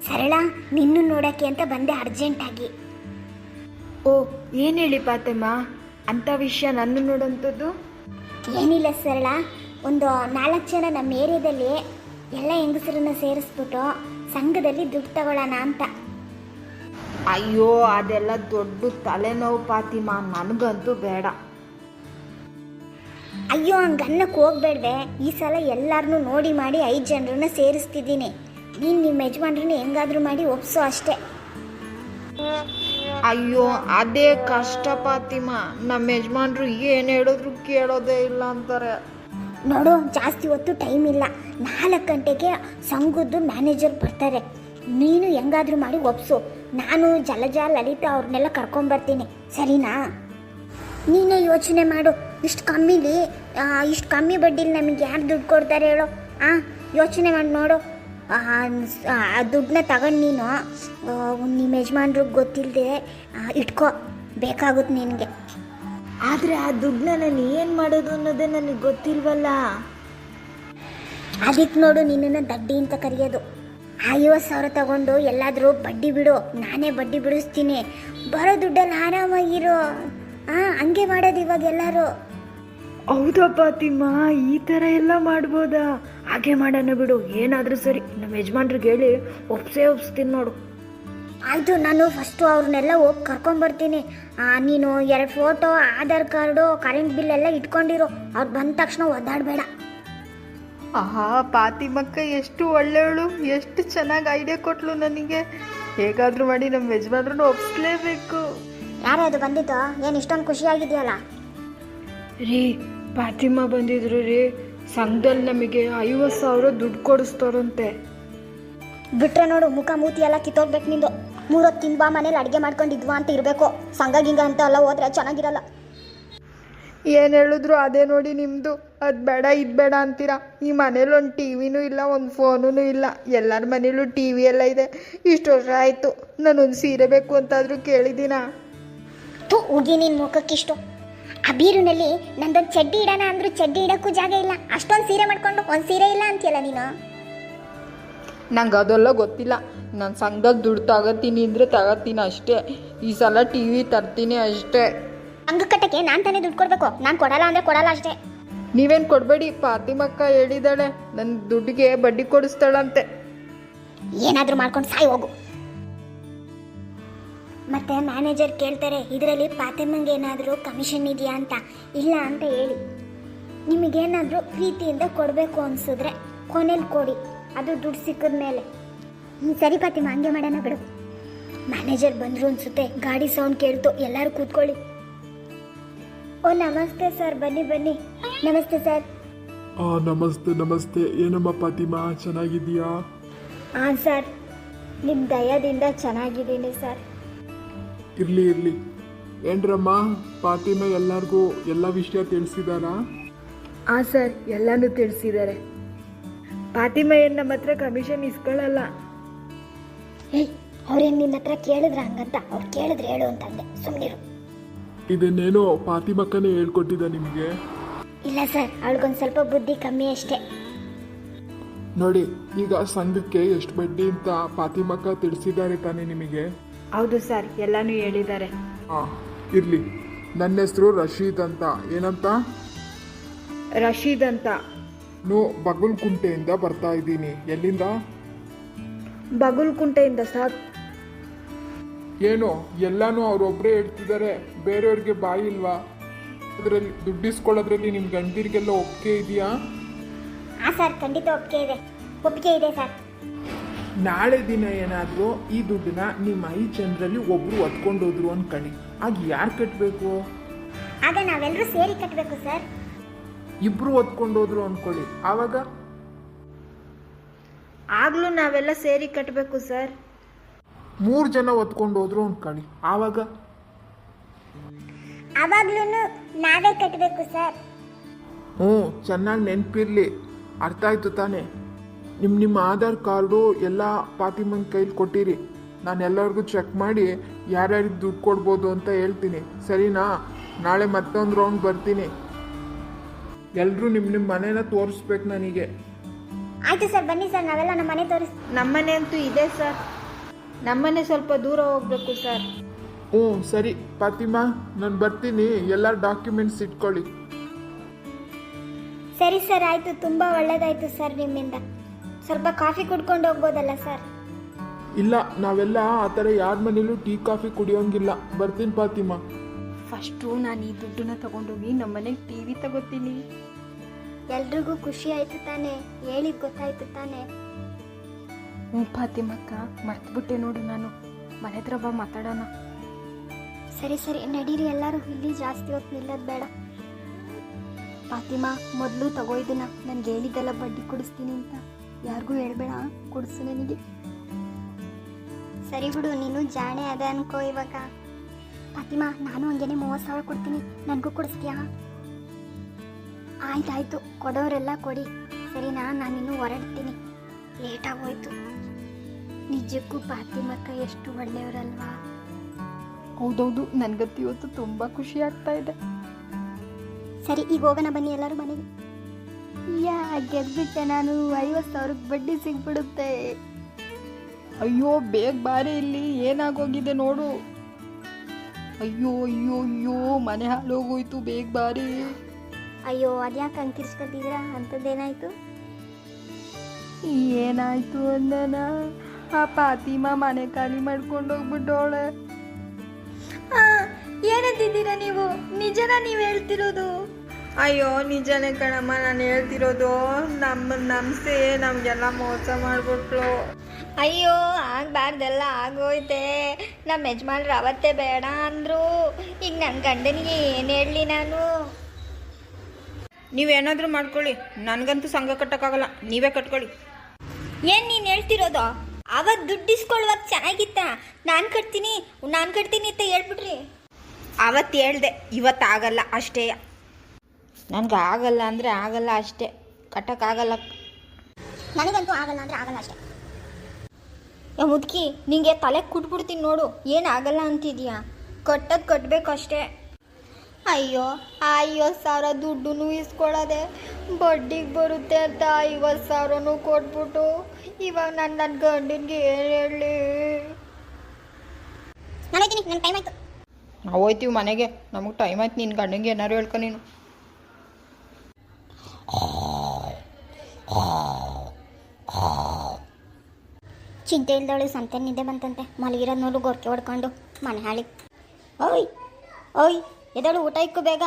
ಸರಳ ನಿನ್ನೂ ನೋಡೋಕ್ಕೆ ಅಂತ ಬಂದೆ ಅರ್ಜೆಂಟಾಗಿ. ಓ, ಏನು ಹೇಳಿ ಪಾತಮ್ಮ, ಅಂಥ ವಿಷಯ ನನ್ನ ನೋಡೋಂಥದ್ದು? ಏನಿಲ್ಲ ಸರಳ, ಒಂದು 4 ಜನ ನಮ್ಮ ಏರಿಯಾದಲ್ಲಿ ಎಲ್ಲ ಹೆಂಗಸರನ್ನ ಸೇರಿಸ್ಬಿಟ್ಟು ಸಂಘದಲ್ಲಿ ದುಡ್ಡು ತಗೊಳ್ಳೋಣ ಅಂತ. ಅಯ್ಯೋ, ಅದೆಲ್ಲ ದೊಡ್ಡ ತಲೆನೋವು ಪಾತಿಮಾ, ನನಗಂತೂ ಬೇಡ. ಅಯ್ಯೋ, ಹಂಗನ್ನಕ್ಕೆ ಹೋಗ್ಬೇಡ್ವೆ. ಈ ಸಲ ಎಲ್ಲರನ್ನೂ ನೋಡಿ ಮಾಡಿ 5 ಜನರನ್ನ ಸೇರಿಸ್ತಿದ್ದೀನಿ. ನೀನು ನಿಮ್ಮ ಯಜಮಾನ್ರನ್ನ ಹೆಂಗಾದ್ರೂ ಮಾಡಿ ಒಪ್ಸೋ ಅಷ್ಟೇ. ಅಯ್ಯೋ, ಅದೇ ಕಷ್ಟ ಪಾತಿಮಾ. ನಮ್ಮ ಯಜಮಾನ್ರು ಏನು ಹೇಳಿದ್ರು ಕೇಳೋದೇ ಇಲ್ಲ ಅಂತಾರೆ. ನೋಡು, ಜಾಸ್ತಿ ಹೊತ್ತು ಟೈಮ್ ಇಲ್ಲ. 4 ಗಂಟೆಗೆ ಸಂಘದ್ದು ಮ್ಯಾನೇಜರ್ ಬರ್ತಾರೆ. ನೀನು ಹೆಂಗಾದ್ರೂ ಮಾಡಿ ಒಪ್ಸು. ನಾನು ಜಲಜ, ಲಲಿತಾ ಅವ್ರನ್ನೆಲ್ಲ ಕರ್ಕೊಂಬರ್ತೀನಿ, ಸರಿನಾ? ನೀನೇ ಯೋಚನೆ ಮಾಡು. ಇಷ್ಟು ಕಮ್ಮಿ ಬಡ್ಡಿಲಿ ನಮಗೆ ಯಾರು ದುಡ್ಡು ಕೊಡ್ತಾರೆ ಹೇಳೋ? ಯೋಚನೆ ಮಾಡಿ ನೋಡು. ಆ ದುಡ್ಡನ್ನ ತಗೊಂಡು ನೀನು ನಿಮ್ಮ ಯಜಮಾನ್ರಿಗೆ ಗೊತ್ತಿಲ್ಲದೆ ಇಟ್ಕೋ, ಬೇಕಾಗುತ್ತೆ ನಿನಗೆ. ಆದರೆ ಆ ದುಡ್ಡನ್ನ ನಾನು ಏನು ಮಾಡೋದು ಅನ್ನೋದೇ ನನಗೆ ಗೊತ್ತಿಲ್ವಲ್ಲ. ಅದಕ್ಕೆ ನೋಡು ನಿನ್ನನ್ನು ದಡ್ಡಿ ಅಂತ ಕರೆಯೋದು. 50,000 ತಗೊಂಡು ಎಲ್ಲಾದರೂ ಬಡ್ಡಿ ಬಿಡು, ನಾನೇ ಬಡ್ಡಿ ಬಿಡಿಸ್ತೀನಿ. ಬರೋ ದುಡ್ಡಲ್ಲಿ ಆರಾಮಾಗಿರೋ. ಹಂಗೆ ಮಾಡೋದು ಇವಾಗ ಎಲ್ಲರೂ. ಹೌದಾ ಪಾತಿಮಾ, ಈ ಥರ ಎಲ್ಲ ಮಾಡ್ಬೋದಾ? ಹಾಗೆ ಮಾಡೋಣ ಬಿಡು, ಏನಾದರೂ ಸರಿ. ನಮ್ಮ ಯಜಮಾನ್ರಿಗೆ ಹೇಳಿ ಒಪ್ಸ್ತೀನಿ ನೋಡು. ಆಯಿತು, ನಾನು ಫಸ್ಟು ಅವ್ರನ್ನೆಲ್ಲ ಹೋಗಿ ಕರ್ಕೊಂಬರ್ತೀನಿ. ನೀನು 2 photo, Aadhaar card, current bill ಎಲ್ಲ ಇಟ್ಕೊಂಡಿರೋ. ಅವ್ರು ಬಂದ ತಕ್ಷಣ ಒದ್ದಾಡಬೇಡ. ಆಹಾ, ಪಾತಿಮಕ್ಕ ಎಷ್ಟು ಒಳ್ಳೆಯವಳು, ಎಷ್ಟು ಚೆನ್ನಾಗಿ ಐಡಿಯಾ ಕೊಟ್ಲು ನನಗೆ. ಹೇಗಾದರೂ ಮಾಡಿ ನಮ್ಮ ಯಜಮಾನ್ರನ್ನ ಒಪ್ಸ್ಲೇಬೇಕು. ಯಾರದು ಬಂದಿದ್ದು? ಏನು ಇಷ್ಟೊಂದು ಖುಷಿಯಾಗಿದೆಯಲ್ಲ? ರೀ, ಪಾತಿಮಾ ಬಂದಿದ್ರು ರೀ. ಸಂಘದಲ್ಲಿ ನಮಗೆ 50,000 ದುಡ್ಡು ಕೊಡಿಸ್ತಾರಂತೆ. ಬಿಟ್ರೆ ನೋಡು, ಮುಖ ಮೂತಿ ಎಲ್ಲ ಕಿತ್ತೋಗ್ಬೇಕು ನಿಂದು. 3 ಹೊತ್ತು ತಿನ್ಬಾ, ಮನೇಲಿ ಅಡುಗೆ ಮಾಡ್ಕೊಂಡಿದ್ವಾ ಅಂತ ಇರಬೇಕು. ಸಂಘ ಗಿಂಗ ಅಂತ ಎಲ್ಲ ಹೋದ್ರೆ ಚೆನ್ನಾಗಿರಲ್ಲ. ಏನು ಹೇಳಿದ್ರು ಅದೇ ನೋಡಿ ನಿಮ್ಮದು. ಅದು ಬೇಡ ಇದು ಬೇಡ ಅಂತೀರಾ. ಈ ಮನೇಲಿ ಒಂದು ಟಿ ವಿನೂ ಇಲ್ಲ, ಒಂದು ಫೋನೂ ಇಲ್ಲ. ಎಲ್ಲರ ಮನೇಲೂ ಟಿ ವಿ ಎಲ್ಲ ಇದೆ. ಇಷ್ಟು ವರ್ಷ ಆಯಿತು, ನಾನೊಂದು ಸೀರೆ ಬೇಕು ಅಂತಾದರೂ ಕೇಳಿದ್ದೀನ? ಹೋಗಿ ನಿನ್ನ ಮುಖಕ್ಕಿಷ್ಟು. ಆ ಬೀರುನಲ್ಲಿ ನಂದೊಂದು ಚಡ್ಡಿ ಇಡೋಣ ಅಂದರೂ ಚಡ್ಡಿ ಇಡೋಕ್ಕೂ ಜಾಗ ಇಲ್ಲ. ಅಷ್ಟೊಂದು ಸೀರೆ ಮಾಡ್ಕೊಂಡು ಒಂದು ಸೀರೆ ಇಲ್ಲ ಅಂತೀಯಲ್ಲ ನೀನು. ನಂಗೆ ಅದೆಲ್ಲ ಗೊತ್ತಿಲ್ಲ. ನಾನು ಸಂಘದಲ್ಲಿ ದುಡ್ಡು ತಗೋತೀನಿ ಅಂದರೆ ತಗೋತೀನಿ ಅಷ್ಟೇ. ಈ ಸಲ ಟಿ ವಿ ತರ್ತೀನಿ ಅಷ್ಟೇ. ಅಂಗ ಕಟ್ಟಕ್ಕೆ ನಾನು ತಾನೇ ದುಡ್ಡು ಕೊಡಬೇಕು. ನಾನು ಕೊಡಲ್ಲ ಅಂದರೆ ಕೊಡಲ್ಲ ಅಷ್ಟೇ. ನೀವೇನು ಕೊಡಬೇಡಿ. ಪಾತಿಮಕ್ಕ ಹೇಳಿದಾಳೆ ನನ್ನ ದುಡ್ಡಿಗೆ ಬಡ್ಡಿ ಕೊಡಿಸ್ತಾಳಂತೆ. ಏನಾದರೂ ಮಾಡ್ಕೊಂಡು ಸಾಯಿ ಹೋಗು. ಮತ್ತೆ ಮ್ಯಾನೇಜರ್ ಕೇಳ್ತಾರೆ, ಇದರಲ್ಲಿ ಪಾತಿಮಂಗೆ ಏನಾದರೂ ಕಮಿಷನ್ ಇದೆಯಾ ಅಂತ. ಇಲ್ಲ ಅಂತ ಹೇಳಿ. ನಿಮಗೇನಾದರೂ ಪ್ರೀತಿಯಿಂದ ಕೊಡಬೇಕು ಅನಿಸಿದ್ರೆ ಕೊನೆಯಲ್ಲಿ ಕೊಡಿ, ಅದು ದುಡ್ಡು ಸಿಕ್ಕಿದ ಮೇಲೆ. ಸರಿ ಪಾತಿಮ, ಹಂಗೆ ಮಾಡೋಣ ಬಿಡು. ಮ್ಯಾನೇಜರ್ ಬಂದರು ಅನಿಸುತ್ತೆ. ಗಾಡಿ ಸೌಂಡ್ ಕೇಳ್ತು. ಎಲ್ಲರೂ ಕೂತ್ಕೊಳ್ಳಿ. ಓ ನಮಸ್ತೆ ಸರ್, ಬನ್ನಿ ಬನ್ನಿ. ನಮಸ್ತೆ ಸರ್. ನಮಸ್ತೆ. ಏನಮ್ಮ ಪಾತಿಮಾ, ಚೆನ್ನಾಗಿದ್ದೀಯಾ? ಹಾಂ ಸರ್, ನಿಮ್ಮ ದಯದಿಂದ ಚೆನ್ನಾಗಿದ್ದೀನಿ ಸರ್. ಇರಲಿ. ಏನ್ರಮ್ಮ, ಪಾತಿಮಾ ಎಲ್ಲರಿಗೂ ಎಲ್ಲ ವಿಷಯ ತಿಳಿಸಿದಾರಾ? ಹಾಂ ಸರ್, ಎಲ್ಲನೂ ತಿಳಿಸಿದ್ದಾರೆ. ಪಾತಿಮಾ ಏನು ನಮ್ಮ ಹತ್ರ ಕಮಿಷನ್ ಇಸ್ಕೊಳ್ಳಲ್ಲ. ಅವ್ರೇನು ನಿನ್ನ ಹತ್ರ ಕೇಳಿದ್ರ ಹಂಗಂತ? ಅವ್ರು ಕೇಳಿದ್ರೆ ಹೇಳು ಅಂತಂದೆ, ಸುಮ್ಮನಿರು. ಇದನ್ನೇನೋ ಪಾತಿಮಕ್ಕನೇ ಹೇಳ್ಕೊಟ್ಟಿದ್ದ ನಿಮಗೆ? ಇಲ್ಲ ಸರ್, ಅವಳಿಗೊಂದು ಸ್ವಲ್ಪ ಬುದ್ಧಿ ಕಮ್ಮಿ ಅಷ್ಟೇ. ನೋಡಿ, ಈಗ ಸಂಘಕ್ಕೆ ಎಷ್ಟು ಬಡ್ಡಿ ಅಂತ ಪಾತಿಮಕ್ಕ ತಿಳಿಸಿದ್ದಾರೆ ತಾನೇ ನಿಮಗೆ? ಹೌದು ಸರ್, ಎಲ್ಲನೂ ಹೇಳಿದ್ದಾರೆ. ಇರಲಿ. ನನ್ನ ಹೆಸರು ರಶೀದ್ ಅಂತ. ಏನಂತ? ರಶೀದ್ ಅಂತ. ಬಗುಲ್ಕುಂಟೆಯಿಂದ ಬರ್ತಾ ಇದ್ದೀನಿ. ಎಲ್ಲಿಂದ? ಬಗುಲ್ಕುಂಟೆಯಿಂದ ಸರ್. ಏನು ಎಲ್ಲಾನು ಅವರೊಬ್ಬರೇ ಹೇಳ್ತಿದ್ದಾರೆ, ಬೇರೆಯವ್ರಿಗೆ ಬಾಯಿ ಇಲ್ವಾ? ಅದರಲ್ಲಿ ದುಡ್ಡಿಸ್ಕೊಳ್ಳೋದ್ರಲ್ಲಿ ನಿಮ್ಮ ಗಂಡರಿಗೆಲ್ಲ ಒಪ್ಪಿಗೆ ಇದೆಯಾ? ಹಾಂ ಸರ್, ಖಂಡಿತ ಒಪ್ಪಿಗೆ ಇದೆ ಸರ್. ನಾಳೆ ದಿನ ಏನಾದರೂ ಈ ದುಡ್ಡನ್ನ ನಿಮ್ಮ 5 ಜನರಲ್ಲಿ ಒಬ್ಬರು ಹೊತ್ಕೊಂಡು ಹೋದ್ರು ಅನ್ಕೊಳ್ಳಿ, ಆಗ ಯಾರು ಕಟ್ಟಬೇಕು? ಆಗ ನಾವೆಲ್ಲರೂ ಸೇರಿ ಕಟ್ಟಬೇಕು ಸರ್. ಇಬ್ರು ಹೊತ್ಕೊಂಡು ಹೋದ್ರು ಅನ್ಕೊಳ್ಳಿ, ಆವಾಗ? ಆಗ್ಲೂ ನಾವೆಲ್ಲ ಸೇರಿ ಕಟ್ಟಬೇಕು ಸರ್. 3 ಜನ ಹೊತ್ಕೊಂಡು ಹೋದ್ರು ಅನ್ಕೊಳ್ಳಿ, ಆವಾಗ? ಆವಾಗ್ಲೂ ನಾವೇ ಕಟ್ಟಬೇಕು ಸರ್. ಚೆನ್ನಾಗಿ ನೆನಪಿರ್ಲಿ. ಅರ್ಥ ಆಯ್ತು ತಾನೆ? ನಿಮ್ಮ ಆಧಾರ್ ಕಾರ್ಡು ಎಲ್ಲ ಪಾತಿಮನ್ ಕೈಲಿ ಕೊಟ್ಟಿರಿ. ನಾನು ಎಲ್ಲರಿಗೂ ಚೆಕ್ ಮಾಡಿ ಯಾರ್ಯಾರಿಗೆ ದುಡ್ಡು ಕೊಡ್ಬೋದು ಅಂತ ಹೇಳ್ತೀನಿ, ಸರಿನಾ? ನಾಳೆ ಮತ್ತೊಂದು ರೌಂಡ್ ಬರ್ತೀನಿ. ಎಲ್ಲರೂ ನಿಮ್ಮ ಮನೇನ ತೋರಿಸ್ಬೇಕು ನನಗೆ. ಆಯ್ತು ಸರ್, ಬನ್ನಿ ಸರ್, ನಾವೆಲ್ಲ ನಮ್ಮ ಮನೆ ನಮ್ಮ ಮನೆ ಅಂತೂ ಇದೆ ಸರ್. ನಮ್ಮನೆ ಸ್ವಲ್ಪ ದೂರ ಹೋಗ್ಬೇಕು ಸರ್. ಹ್ಞೂ ಸರಿ ಫಾತಿಮಾ, ನಾನು ಬರ್ತೀನಿ. ಎಲ್ಲ ಡಾಕ್ಯುಮೆಂಟ್ಸ್ ಇಟ್ಕೊಳ್ಳಿ. ಸರಿ ಸರ್, ಆಯಿತು. ತುಂಬ ಒಳ್ಳೆಯದಾಯಿತು ಸರ್ ನಿಮ್ಮಿಂದ. ಸ್ವಲ್ಪ ಕಾಫಿ ಕುಡ್ಕೊಂಡು ಹೋಗ್ಬೋದಲ್ಲ ಸರ್? ಇಲ್ಲ, ನಾವೆಲ್ಲ ಆ ಥರ ಯಾರ ಮನೇಲೂ ಟೀ ಕಾಫಿ ಕುಡಿಯೋಂಗಿಲ್ಲ. ಬರ್ತೀನಿ ಫಾತಿಮಾ. ಫಸ್ಟು ನಾನು ಈ ದುಡ್ಡನ್ನ ತಗೊಂಡೋಗಿ ನಮ್ಮನೆಗೆ ಟಿ ವಿ ತಗೋತೀನಿ. ಎಲ್ರಿಗೂ ಖುಷಿ ಆಯಿತು ತಾನೇ? ಹೇಳಿದ್ ಗೊತ್ತಾಯ್ತು ತಾನೇ? ಹ್ಞೂ ಫಾತಿಮಕ್ಕ, ಮರ್ತ್ಬಿಟ್ಟೆ ನೋಡು ನಾನು. ಮನೆ ಹತ್ರ ಬಾ ಮಾತಾಡೋಣ. ಸರಿ ಸರಿ, ನಡೀರಿ ಎಲ್ಲರೂ. ಇಲ್ಲಿ ಜಾಸ್ತಿ ಹೊತ್ತು ನಿಲ್ಲೋದು ಬೇಡ. ಫಾತಿಮಾ, ಮೊದಲು ತಗೋ ಇದನ್ನ. ನನಗೆ ಹೇಳಿದ್ದೆಲ್ಲ ಬಡ್ಡಿ ಕೊಡಿಸ್ತೀನಿ ಅಂತ ಯಾರಿಗೂ ಹೇಳ್ಬೇಡ, ಕೊಡಿಸು ನನಗೆ. ಸರಿ ಬಿಡು, ನೀನು ಜಾಣೆ ಅದ ಅನ್ಕೋ ಇವಾಗ. ಫಾತಿಮಾ, ನಾನು ಹಂಗೇನೆ 30,000 ಕೊಡ್ತೀನಿ, ನನಗೂ ಕೊಡಿಸ್ತೀಯಾ? ಆಯ್ತಾಯ್ತು, ಕೊಡೋರೆಲ್ಲ ಕೊಡಿ. ಸರಿನಾ? ನಾನಿನ್ನೂ ಹೊರಡ್ತೀನಿ, ಲೇಟಾಗೋಯ್ತು. ನಿಜಕ್ಕೂ ಫಾತಿಮಕ್ಕ ಎಷ್ಟು ಒಳ್ಳೆಯವರಲ್ವಾ? ಹೌದೌದು, ನನಗಂತೂ ಇವತ್ತು ತುಂಬ ಖುಷಿ ಆಗ್ತಾ ಇದೆ. ಸರಿ, ಈಗ ಹೋಗೋಣ ಬನ್ನಿ ಎಲ್ಲರೂ ಮನೆಗೆ. ಗೆದ್ಬಿಟ್ಟೆ ನಾನು. 50,000 ಬಡ್ಡಿ ಸಿಗ್ಬಿಡುತ್ತೆ. ಅಯ್ಯೋ ಬೇಗ ಬಾರಿ, ಇಲ್ಲಿ ಏನಾಗೋಗಿದೆ ನೋಡು. ಅಯ್ಯೋ ಅಯ್ಯೋ ಅಯ್ಯೋ, ಮನೆ ಹಾಳೋಗೋಯ್ತು, ಬೇಗ ಬಾರಿ. ಅಯ್ಯೋ, ಅದ್ಯಾಕೆ ಹಂಗೆ ಕಿರ್ಚ್ಕೊತಿದ್ದೀರಾ? ಅಂಥದ್ದೇನಾಯ್ತು? ಏನಾಯ್ತು ಅಂದನ, ಆ ಫಾತಿಮಾ ಮನೆ ಖಾಲಿ ಮಾಡ್ಕೊಂಡು ಹೋಗ್ಬಿಟ್ಟವಳೆ. ಏನಂತಿದ್ದೀರಾ ನೀವು? ನಿಜನ ನೀವು ಹೇಳ್ತಿರೋದು? ಅಯ್ಯೋ ನಿಜನೇ ಕಣಮ್ಮ, ನಾನು ಹೇಳ್ತಿರೋದು. ನಮ್ಮನ್ನ ನಂಬಿಸಿ ನಮಗೆಲ್ಲ ಮೋಸ ಮಾಡಿಬಿಟ್ಲು. ಅಯ್ಯೋ, ಆಗಬಾರ್ದೆಲ್ಲ ಆಗೋಯ್ತೆ. ನಮ್ಮ ಯಜಮಾನ್ರು ಅವತ್ತೇ ಬೇಡ ಅಂದರು. ಈಗ ನನ್ನ ಗಂಡನಿಗೆ ಏನು ಹೇಳಲಿ ನಾನು? ನೀವೇನಾದರೂ ಮಾಡ್ಕೊಳ್ಳಿ, ನನಗಂತೂ ಸಂಘ ಕಟ್ಟಕ್ಕಾಗಲ್ಲ, ನೀವೇ ಕಟ್ಕೊಳ್ಳಿ. ಏನು ನೀನು ಹೇಳ್ತಿರೋದು? ಅವತ್ತು ದುಡ್ಡು ಇಸ್ಕೊಳ್ಳುವಾಗ ಚೆನ್ನಾಗಿತ್ತ? ನಾನು ಕಟ್ತೀನಿ ಅಂತ ಹೇಳ್ಬಿಟ್ರಿ. ಅವತ್ತು ಹೇಳ್ದೆ, ಇವತ್ತಾಗಲ್ಲ ಅಷ್ಟೇ. ನನಗೆ ಆಗಲ್ಲ ಅಂದರೆ ಆಗಲ್ಲ ಅಷ್ಟೇ, ಕಟ್ಟಕ್ಕಾಗಲ್ಲ. ನನಗಂತೂ ಆಗಲ್ಲ ಅಂದರೆ ಆಗಲ್ಲ ಅಷ್ಟೇ. ಮುದುಕಿ, ನಿಂಗೆ ತಲೆ ಕುಟ್ಬಿಡ್ತೀನಿ ನೋಡು. ಏನು ಆಗಲ್ಲ ಅಂತಿದ್ಯಾ? ಕಟ್ಟೋದು ಕಟ್ಟಬೇಕು ಅಷ್ಟೇ. ಅಯ್ಯೋ, 50,000 ದುಡ್ಡು ಇಸ್ಕೊಳ್ಳೋದೆ, ಬಡ್ಡಿಗೆ ಬರುತ್ತೆ ಅಂತ 50,000 ಕೊಟ್ಬಿಟ್ಟು ಇವಾಗ ನನ್ನ ಗಂಡನಿಗೆ ಏನು ಹೇಳಿ? ನಾನು ಹೋಯ್ತೀನಿ, ನನ್ನ ಟೈಮ್ ಆಯಿತು. ನಾವು ಹೋಯ್ತೀವಿ ಮನೆಗೆ, ನಮಗೆ ಟೈಮ್ ಆಯ್ತು. ನಿನ್ನ ಗಂಡಂಗೆ ಏನಾರು ಹೇಳ್ಕೊ ನೀನು. ಚಿಂತೆ ಇಲ್ದವಳು ಸಂತೆ ನಿದ್ದೆ ಬಂತಂತೆ. ಮಲಗಿರೋದು ನೋಡು, ಗೊರ್ಕೆ ಹೊಡ್ಕೊಂಡು ಮನೆ ಹಾಳಿ. ಓಯ್ ಓಯ್, ಎದಳು, ಊಟ ಇಕ್ಕು ಬೇಗ.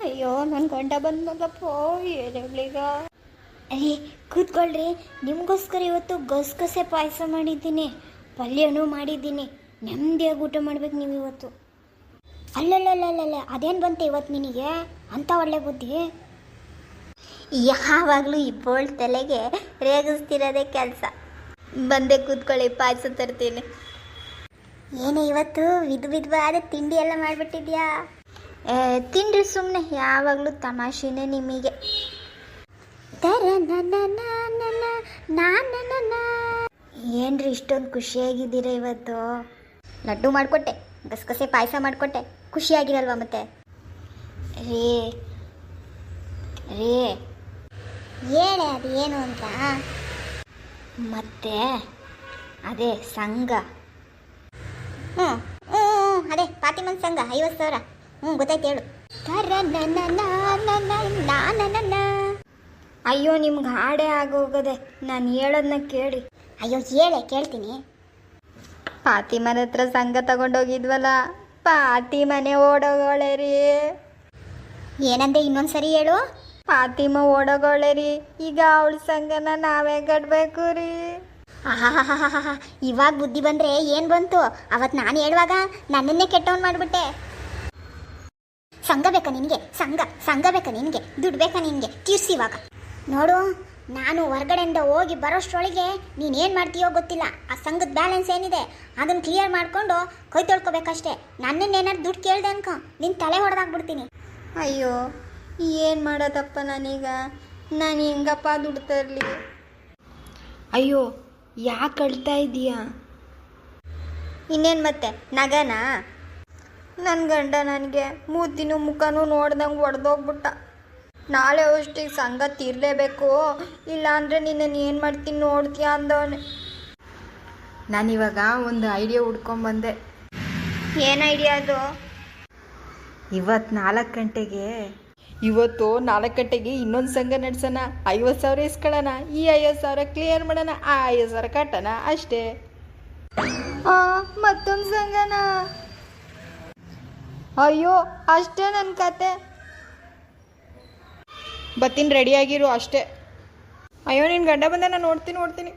ಅಯ್ಯೋ, ನನ್ನ ಗಂಡ ಬಂದ್ಮಲ್ಲಪ್ಪ, ಏನೇಳೀಗ? ಅಯ್ಯ, ಕೂತ್ಕೊಳ್ರಿ. ನಿಮಗೋಸ್ಕರ ಇವತ್ತು ಗಸಗಸೆ ಪಾಯಸ ಮಾಡಿದ್ದೀನಿ, ಪಲ್ಯನೂ ಮಾಡಿದ್ದೀನಿ. ನೆಮ್ಮದಿಯಾಗಿ ಊಟ ಮಾಡ್ಬೇಕು ನೀವು ಇವತ್ತು. ಅಲ್ಲಲ್ಲಲ್ಲಲ್ಲ, ಅದೇನು ಬಂತೆ ಇವತ್ತು ನಿನಗೆ ಅಂಥ ಒಳ್ಳೆ ಬುದ್ಧಿ? ಯಾವಾಗಲೂ ಇಬ್ಬಳ ತಲೆಗೆ ರೇಗಿಸ್ತಿರೋದೇ ಕೆಲಸ. ಬಂದೆ ಕೂತ್ಕೊಳ್ಳಿ, ಪಾಯಸ ತರ್ತೀನಿ. ಏನೇ ಇವತ್ತು ವಿಧವಾದ ತಿಂಡಿ ಎಲ್ಲ ಮಾಡಿಬಿಟ್ಟಿದ್ಯಾ? ತಿಂಡಿ ಸುಮ್ಮನೆ, ಯಾವಾಗಲೂ ತಮಾಷೆನೇ ನಿಮಗೆ. ಏನ್ರಿ ಇಷ್ಟೊಂದು ಖುಷಿಯಾಗಿದ್ದೀರಾ ಇವತ್ತು? ಲಡ್ಡು ಮಾಡಿಕೊಟ್ಟೆ, ಗಸಗಸೆ ಪಾಯಸ ಮಾಡಿಕೊಟ್ಟೆ, ಖುಷಿಯಾಗಿರಲ್ವಾ ಮತ್ತೆ? ರೇ ಹೇಳೆ ಅದು ಏನು ಅಂತ. ಮತ್ತೆ ಅದೇ ಸಂಘ. ಅದೇ ಫಾತಿಮನ್ ಸಂಘ 50,000. ಗೊತ್ತಾಯ್ತು, ಹೇಳು. ಅಯ್ಯೋ, ನಿಮ್ಗೆ ಹಾಡೇ ಆಗೋಗದೆ, ನಾನು ಹೇಳೋದನ್ನ ಕೇಳಿ. ಅಯ್ಯೋ ಹೇಳೆ, ಕೇಳ್ತೀನಿ. ಫಾತಿಮನ ಹತ್ರ ಸಂಘ ತಗೊಂಡೋಗಿದ್ವಲ್ಲ, ಫಾತಿಮನೆ ಓಡೋಗೋಳೆ ರೀ. ಏನಂದೆ? ಇನ್ನೊಂದ್ಸರಿ ಹೇಳು. ಫಾತಿಮಾ ಓಡೋಗೋಳೆ ರೀ. ಈಗ ಅವಳ ಸಂಘನ ನಾವೇ ಕಟ್ಬೇಕು ರೀ. ಇವಾಗ ಬುದ್ಧಿ ಬಂದ್ರೆ ಏನು ಬಂತು? ಅವತ್ತು ನಾನು ಹೇಳುವಾಗ ನನ್ನನ್ನೇ ಕೆಟ್ಟವನ್ ಮಾಡಿಬಿಟ್ಟೆ. ಸಂಘ ಬೇಕಾ ನಿನಗೆ? ಸಂಘ ಬೇಕಾ ನಿನಗೆ? ದುಡ್ಡು ಬೇಕಾ ನಿನಗೆ? ತೀರ್ಸಿ ಇವಾಗ. ನೋಡು, ನಾನು ಹೊರಗಡೆಯಿಂದ ಹೋಗಿ ಬರೋಷ್ಟರೊಳಗೆ ನೀನೇನು ಮಾಡ್ತೀಯೋ ಗೊತ್ತಿಲ್ಲ. ಆ ಸಂಘದ ಬ್ಯಾಲೆನ್ಸ್ ಏನಿದೆ ಅದನ್ನು ಕ್ಲಿಯರ್ ಮಾಡಿಕೊಂಡು ಕೈ ತೊಳ್ಕೊಬೇಕಷ್ಟೇ. ನನ್ನನ್ನೇನಾದ್ರು ದುಡ್ಡು ಕೇಳ್ದೆ ಅನ್ಕೊ, ನಿನ್ನ ತಲೆ ಹೊಡೆದಾಕ್ಬಿಡ್ತೀನಿ. ಅಯ್ಯೋ, ಏನು ಮಾಡೋದಪ್ಪ ನಾನೀಗ? ನಾನು ಹೆಂಗಪ್ಪ ದುಡ್ಡು ತರಲಿ? ಅಯ್ಯೋ, ಯಾಕೆ ಅಳ್ತಾ ಇದೀಯಾ? ಇನ್ನೇನು ಮತ್ತೆ, ನಗನಾ? ನನ್ನ ಗಂಡ ನನಗೆ ಮೂತಿನೂ ಮುಖನೂ ನೋಡ್ದಂಗೆ ಹೊಡೆದೋಗ್ಬಿಟ್ಟ. ನಾಳೆ ಅಷ್ಟಿಗೆ ಸಂಘ ತೀರಲೇಬೇಕು, ಇಲ್ಲಾಂದರೆ ನಿನ್ನನ್ನು ಏನು ಮಾಡ್ತೀನಿ ನೋಡ್ತೀಯ ಅಂದವನೆ. ನಾನಿವಾಗ ಒಂದು ಐಡಿಯಾ ಹುಡ್ಕೊಂಬಂದೆ. ಏನು ಐಡಿಯಾ ಅದು? ಇವತ್ತು 4 ಗಂಟೆಗೆ ಇನ್ನೊಂದು ಸಂಘ ನಡೆಸೋಣ. 50,000 ಇಸ್ಕೊಳ್ಳೋಣ. ಈ 50,000 ಕ್ಲಿಯರ್ ಮಾಡೋಣ. ಆ 50,000 ಕಟ್ಟೋಣ ಅಷ್ಟೇ. ಮತ್ತೊಂದು ಸಂಘನ? ಅಯ್ಯೋ ಅಷ್ಟೇ ನನ್ನ ಕತೆ. ಬರ್ತೀನಿ, ರೆಡಿಯಾಗಿರು ಅಷ್ಟೇ. ಅಯ್ಯೋ ನಿನ್ನ ಗಂಡ ಬಂದ, ನಾನು ನೋಡ್ತೀನಿ.